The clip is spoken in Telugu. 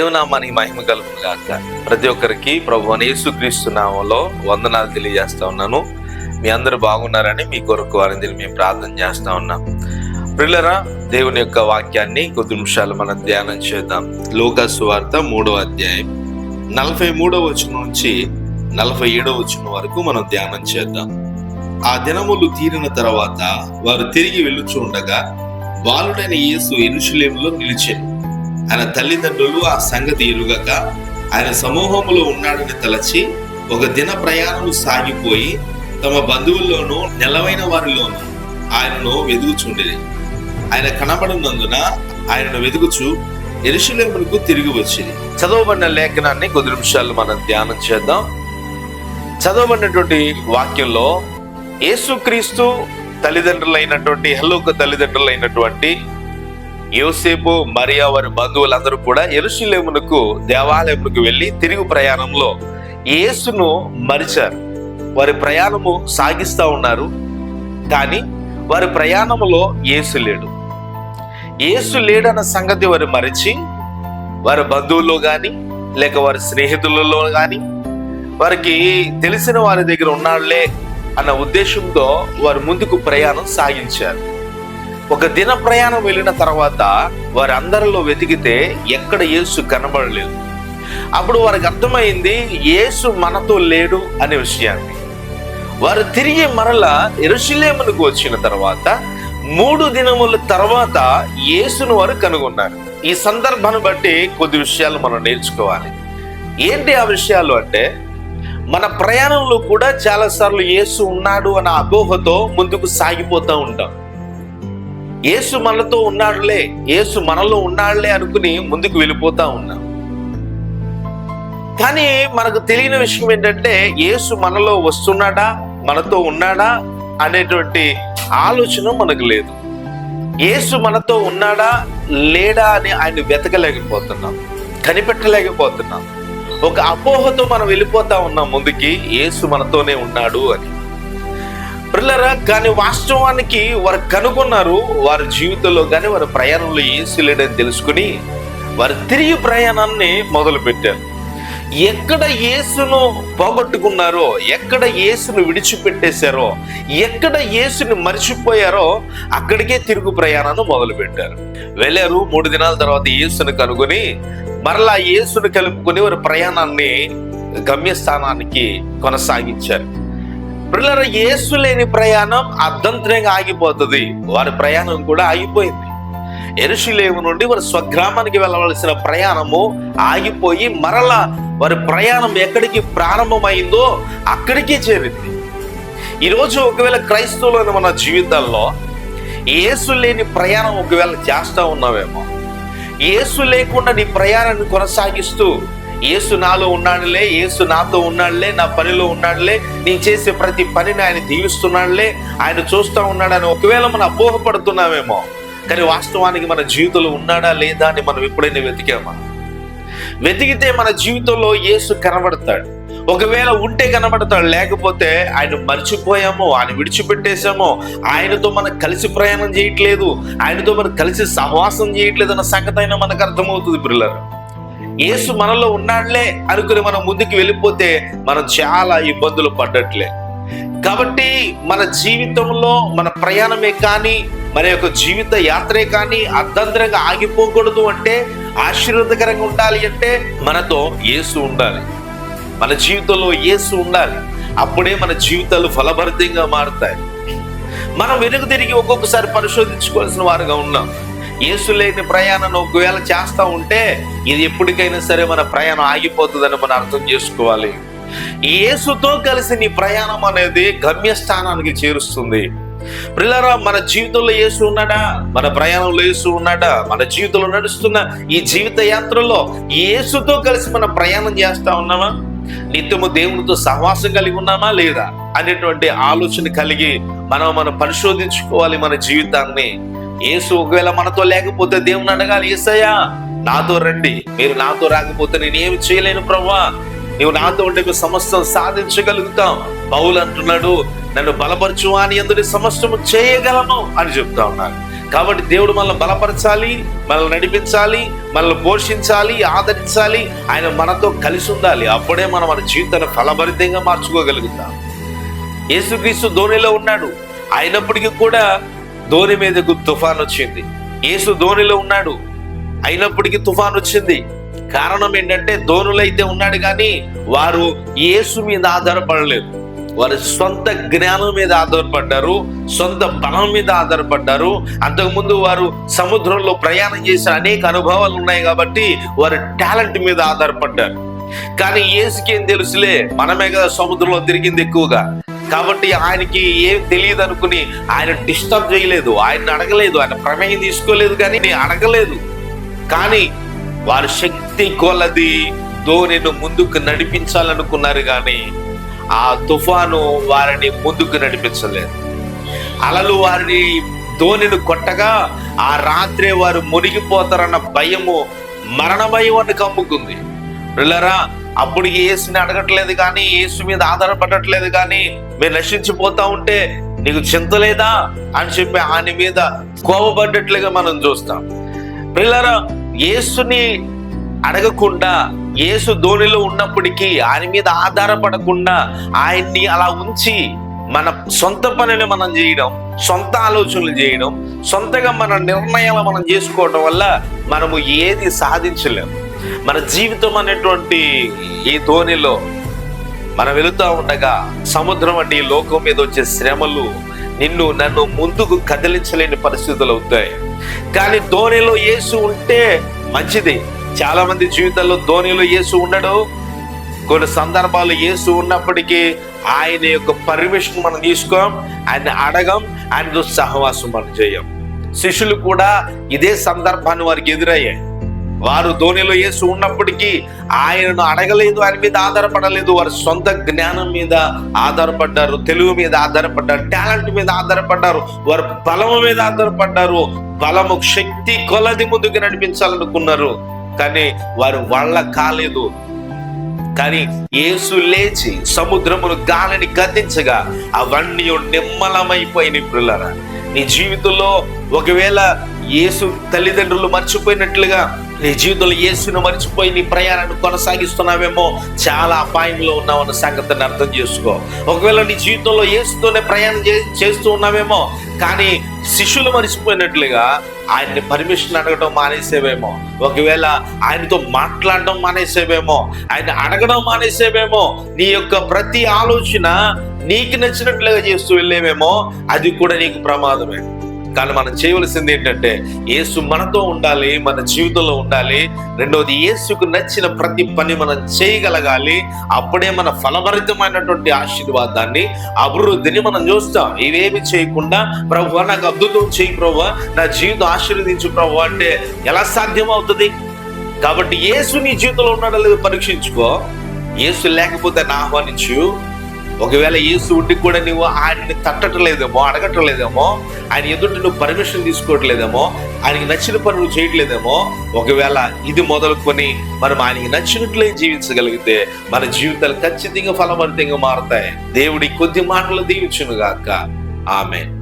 దేవునామానికి మహిమ కలుగును గాక. ప్రతి ఒక్కరికి ప్రభువైన యేసుక్రీస్తు నామములో వందనాలు తెలియజేస్తా ఉన్నాను. మీ అందరూ బాగున్నారని మీ కొరకు వారిని మేము ప్రార్థన చేస్తా ఉన్నాం. ప్రియులారా, దేవుని యొక్క వాక్యాన్ని కొద్ది నిమిషాలు మనం ధ్యానం చేద్దాం. లూకా సువార్త 3వ అధ్యాయం 43వ వచనం నుంచి 47వ వచనం వరకు మనం ధ్యానం చేద్దాం. ఆ దినములు తీరిన తర్వాత వారు తిరిగి వెళ్ళుచుండగా బాలుడైన యేసు యెరూషలేములో నిలిచెను. ఆయన తల్లిదండ్రులు ఆ సంగతి ఎరుగక ఆయన సమూహములో ఉన్నాడని తలచి ఒక దిన ప్రయాణము సాగిపోయి తమ బంధువుల్లోనూ నెలవైన వారిలోనూ ఆయనను వెదుగుచుండేది. ఆయన కనబడినందున ఆయనను వెదుగుచు యెరూషలేమునకు తిరిగి వచ్చింది. చదవబడిన లేఖనాన్ని కొద్ది నిమిషాలు మనం ధ్యానం చేద్దాం. చదవబడినటువంటి వాక్యంలో యేసుక్రీస్తు తల్లిదండ్రులైనటువంటి హెలోక తల్లిదండ్రులైనటువంటి యోసేపు, మరియా వారి బంధువులందరూ కూడా యెరూషలేమునకు దేవాలయమునకు వెళ్ళి తిరుగు ప్రయాణంలో యేసును మరిచారు. వారి ప్రయాణము సాగిస్తూ ఉన్నారు, కానీ వారి ప్రయాణములో యేసు లేడు. యేసు లేడన్న సంగతి వారు మరిచి వారి బంధువుల్లో కానీ లేక వారి స్నేహితులలో కానీ వారికి తెలిసిన వారి దగ్గర ఉన్నాళ్లే అన్న ఉద్దేశంతో వారు ముందుకు ప్రయాణం సాగించారు. ఒక దిన ప్రయాణం వెళ్ళిన తర్వాత వారందరిలో వెతికితే ఎక్కడ యేసు కనబడలేదు. అప్పుడు వారికి అర్థమైంది యేసు మనతో లేడు అనే విషయాన్ని. వారు తిరిగి మరలా యెరూషలేమునకు వచ్చిన తర్వాత 3 దినముల తర్వాత యేసును వారు కనుగొన్నారు. ఈ సందర్భాన్ని బట్టి కొద్ది విషయాలు మనం నేర్చుకోవాలి. ఏంటి ఆ విషయాలు అంటే, మన ప్రయాణంలో కూడా చాలాసార్లు యేసు ఉన్నాడు అన్న అపోహతో ముందుకు సాగిపోతూ ఉంటాం. యేసు మనతో ఉన్నాడులే, యేసు మనలో ఉన్నాడులే అనుకుని ముందుకు వెళ్ళిపోతా ఉన్నాం. కానీ మనకు తెలియని విషయం ఏంటంటే, యేసు మనలో వస్తున్నాడా, మనతో ఉన్నాడా అనేటువంటి ఆలోచన మనకు లేదు. యేసు మనతో ఉన్నాడా లేడా అని ఆయన వెతకలేకపోతున్నాం, కనిపెట్టలేకపోతున్నాం. ఒక అపోహతో మనం వెళ్ళిపోతా ఉన్నాం ముందుకి, యేసు మనతోనే ఉన్నాడు అని. పిల్లరా, కానీ వాస్తవానికి వారు కనుగొన్నారు, వారి జీవితంలో కానీ వారి ప్రయాణంలో యేసు లేడని తెలుసుకుని వారు తిరిగి ప్రయాణాన్ని మొదలు పెట్టారు. ఎక్కడ యేసును పోగొట్టుకున్నారో, ఎక్కడ యేసును విడిచిపెట్టేశారో, ఎక్కడ యేసుని మర్చిపోయారో అక్కడికే తిరుగు ప్రయాణాన్ని మొదలు పెట్టారు. వెళ్ళారు. 3 దినాల తర్వాత యేసును కనుగొని మరలా యేసును కలుపుకొని వారి ప్రయాణాన్ని గమ్యస్థానానికి కొనసాగించారు. పిల్లల, యేసు లేని ప్రయాణం అర్ధంతరంగా ఆగిపోతుంది. వారి ప్రయాణం కూడా ఆగిపోయింది. యెరూషలేము నుండి వారి స్వగ్రామానికి వెళ్ళవలసిన ప్రయాణము ఆగిపోయి మరలా వారి ప్రయాణం ఎక్కడికి ప్రారంభమైందో అక్కడికే చేరింది. ఈరోజు ఒకవేళ క్రైస్తవులైన మన జీవితాల్లో యేసు లేని ప్రయాణం ఒకవేళ చేస్తూ ఉన్నావేమో, యేసు లేకుండా నీ ప్రయాణాన్ని కొనసాగిస్తూ యేసు నాలో ఉన్నాడులే, యేసు నాతో ఉన్నాడులే, నా పనిలో ఉన్నాడులే, నేను చేసే ప్రతి పనిని ఆయన దీవిస్తున్నాడులే, ఆయన చూస్తూ ఉన్నాడని ఒకవేళ మనం అపోహపడుతున్నామేమో. కానీ వాస్తవానికి మన జీవితంలో ఉన్నాడా లేదా అని మనం ఎప్పుడైనా వెతికామా? వెతికితే మన జీవితంలో యేసు కనబడతాడు. ఒకవేళ ఉంటే కనబడతాడు, లేకపోతే ఆయన మర్చిపోయామో, ఆయన విడిచిపెట్టేశామో, ఆయనతో మనం కలిసి ప్రయాణం చేయట్లేదు, ఆయనతో మనం కలిసి సహవాసం చేయట్లేదు అన్న సంగతి అయినా మనకు అర్థమవుతుంది. పిల్లలు, యేసు మనలో ఉన్నాడులే అనుకుని మనం ముందుకు వెళ్ళిపోతే మనం చాలా ఇబ్బందులు పడ్డట్లే. కాబట్టి మన జీవితంలో మన ప్రయాణమే కానీ, మన యొక్క జీవిత యాత్రే కానీ అర్ధంతరంగా ఆగిపోకూడదు అంటే, ఆశీర్వాదకరంగా ఉండాలి అంటే మనతో యేసు ఉండాలి. మన జీవితంలో యేసు ఉండాలి. అప్పుడే మన జీవితాలు ఫలభరితంగా మారుతాయి. మనం వెనుక తిరిగి ఒక్కొక్కసారి పరిశోధించుకోవాల్సిన వారుగా ఉన్నాం. యేసు లేని ప్రయాణం ఒకవేళ చేస్తూ ఉంటే ఇది ఎప్పటికైనా సరే మన ప్రయాణం ఆగిపోతుందని మనం అర్థం చేసుకోవాలి. యేసుతో కలిసి నీ ప్రయాణం అనేది గమ్యస్థానానికి చేరుస్తుంది. ప్రియులారా, మన జీవితంలో యేసు ఉన్నాడా, మన ప్రయాణంలో యేసు ఉన్నాడా, మన జీవితంలో నడుస్తున్న ఈ జీవిత యాత్రలో యేసుతో కలిసి మనం ప్రయాణం చేస్తా ఉన్నామా, నిత్యము దేవునితో సహవాసం కలిగి ఉన్నామా లేదా అనేటువంటి ఆలోచన కలిగి మనం పరిశోధించుకోవాలి మన జీవితాన్ని. యేసు ఒకవేళ మనతో లేకపోతే దేవుని అడగాలి, యేసయ్యా నాతో రండి, మీరు నాతో రాకపోతే నేనేమి చేయలేను ప్రభువా, నీవు నాతో ఉంటే సమస్తం సాధించగలుగుతాం. పౌలు అంటున్నాడు, నన్ను బలపరచు అని యందు సమస్తము చేయగలను అని చెప్తా ఉన్నాడు. కాబట్టి దేవుడు మనల్ని బలపరచాలి, మనల్ని నడిపించాలి, మనల్ని పోషించాలి, ఆదరించాలి. ఆయన మనతో కలిసి ఉండాలి. అప్పుడే మనం మన జీవితాన్ని ఫలభరితంగా మార్చుకోగలుగుతాం. యేసుక్రీస్తు ధోనిలో ఉన్నాడు, అయినప్పటికీ కూడా ధోని మీదకు తుఫాన్ వచ్చింది. యేసు ధోనిలో ఉన్నాడు, అయినప్పటికీ తుఫాన్ వచ్చింది. కారణం ఏంటంటే ధోనులు అయితే ఉన్నాడు కానీ వారు యేసు మీద ఆధారపడలేదు. వారి సొంత జ్ఞానం మీద ఆధారపడ్డారు, సొంత బలం మీద ఆధారపడ్డారు. అంతకుముందు వారు సముద్రంలో ప్రయాణం చేసిన అనేక అనుభవాలు ఉన్నాయి కాబట్టి వారి టాలెంట్ మీద ఆధారపడ్డారు. కానీ యేసుకి ఏం తెలుసులే, మనమే కదా సముద్రంలో తిరిగింది ఎక్కువగా, కాబట్టి ఆయనకి ఏం తెలియదు అనుకుని ఆయన డిస్టర్బ్ చేయలేదు, ఆయన అడగలేదు, ఆయన ప్రమేయం తీసుకోలేదు, కానీ అడగలేదు. కానీ వారి శక్తి కొలది ధోనిను ముందుకు నడిపించాలనుకున్నారు కానీ ఆ తుఫాను వారిని ముందుకు నడిపించలేదు. అలలు వారిని ధోనిని కొట్టగా ఆ రాత్రే వారు మునిగిపోతారన్న భయము, మరణ భయం అని కమ్ముకుంది. పిల్లరా, అప్పుడు యేసుని అడగట్లేదు కానీ, యేసు మీద ఆధారపడట్లేదు కానీ, మీరు నశించిపోతా ఉంటే నీకు చింత లేదా అని చెప్పి ఆయన మీద కోపపడ్డట్లుగా మనం చూస్తాం. పిల్లరా, యేసుని అడగకుండా, యేసు ధోనిలో ఉన్నప్పటికీ ఆయన మీద ఆధారపడకుండా ఆయన్ని అలా ఉంచి మన సొంత పనిని మనం చేయడం, సొంత ఆలోచనలు చేయడం, సొంతగా మన నిర్ణయాలు మనం చేసుకోవడం వల్ల మనము ఏది సాధించలేము. మన జీవితం అనేటువంటి ఈ ధోనిలో మనం వెళుతూ ఉండగా సముద్రం అంటే ఈ లోకం మీద వచ్చే శ్రమలు నిన్ను నన్ను ముందుకు కదిలించలేని పరిస్థితులు అవుతాయి. కానీ ధోనిలో యేసు ఉంటే మంచిది. చాలా మంది జీవితాల్లో ధోనిలో యేసు ఉండడు. కొన్ని సందర్భాలు యేసు ఉన్నప్పటికీ ఆయన యొక్క పర్మిషన్ మనం తీసుకోం, ఆయన అడగం, ఆయనతో సహవాసం మనం చేయం. శిష్యులు కూడా ఇదే సందర్భాన్ని వారికి ఎదురయ్యాయి. వారు ధోనిలో యేసు ఉన్నప్పటికీ ఆయనను అడగలేదు, ఆయన మీద ఆధారపడలేదు. వారి సొంత జ్ఞానం మీద ఆధారపడ్డారు, తెలుగు మీద ఆధారపడ్డారు, టాలెంట్ మీద ఆధారపడ్డారు, వారి బలము మీద ఆధారపడ్డారు. బలము శక్తి కొలది ముందుకు నడిపించాలనుకున్నారు కానీ వారు వాళ్ళ కాలేదు. కానీ యేసు లేచి సముద్రమును గాలిని గద్దించగా అవన్నీ నిమ్మలమైపోయినాయి. పిల్లరా, నీ జీవితంలో ఒకవేళ యేసు తల్లిదండ్రులు మర్చిపోయినట్లుగా నీ జీవితంలో యేసును మర్చిపోయి నీ ప్రయాణాన్ని కొనసాగిస్తున్నావేమో, చాలా అపాయంలో ఉన్నావన్న సంగతిని అర్థం చేసుకో. ఒకవేళ నీ జీవితంలో యేసుతోనే ప్రయాణం చేస్తూ ఉన్నావేమో, కానీ శిష్యులు మర్చిపోయినట్లుగా ఆయన్ని పర్మిషన్ అడగడం మానేసేవేమో, ఒకవేళ ఆయనతో మాట్లాడడం మానేసేవేమో, ఆయన అడగడం మానేసేవేమో, నీ యొక్క ప్రతి ఆలోచన నీకు నచ్చినట్లుగా చేస్తూ వెళ్ళేవేమో, అది కూడా నీకు ప్రమాదమే. కానీ మనం చేయవలసింది ఏంటంటే యేసు మనతో ఉండాలి, మన జీవితంలో ఉండాలి. రెండవది, యేసుకు నచ్చిన ప్రతి పని మనం చేయగలగాలి. అప్పుడే మన ఫలభరితమైనటువంటి ఆశీర్వాదాన్ని, అభివృద్ధిని మనం చూస్తాం. ఇవేమి చేయకుండా ప్రభువా నాకు అద్భుతం చేయి ప్రభువా, నా జీవితం ఆశీర్వదించు ప్రభువా అంటే ఎలా సాధ్యం అవుతుంది? కాబట్టి యేసు నీ జీవితంలో ఉన్నాడో లేదో పరీక్షించుకో. యేసు లేకపోతే నా ఆహ్వానించు. ఒకవేళ యేసు ఉండి కూడా నువ్వు ఆయన్ని తట్టట్లేదేమో, అడగట్లేదేమో, ఆయన ఎదుటి నువ్వు పర్మిషన్ తీసుకోవట్లేదేమో, ఆయనకి నచ్చిన పని నువ్వు చేయట్లేదేమో, ఒకవేళ ఇది మొదలుకొని మనం ఆయనకి నచ్చినట్లే జీవించగలిగితే మన జీవితాలు ఖచ్చితంగా ఫలభరితంగా మారుతాయి. దేవుడి కొద్ది మాటలు దీవించును గాక. ఆమేన్.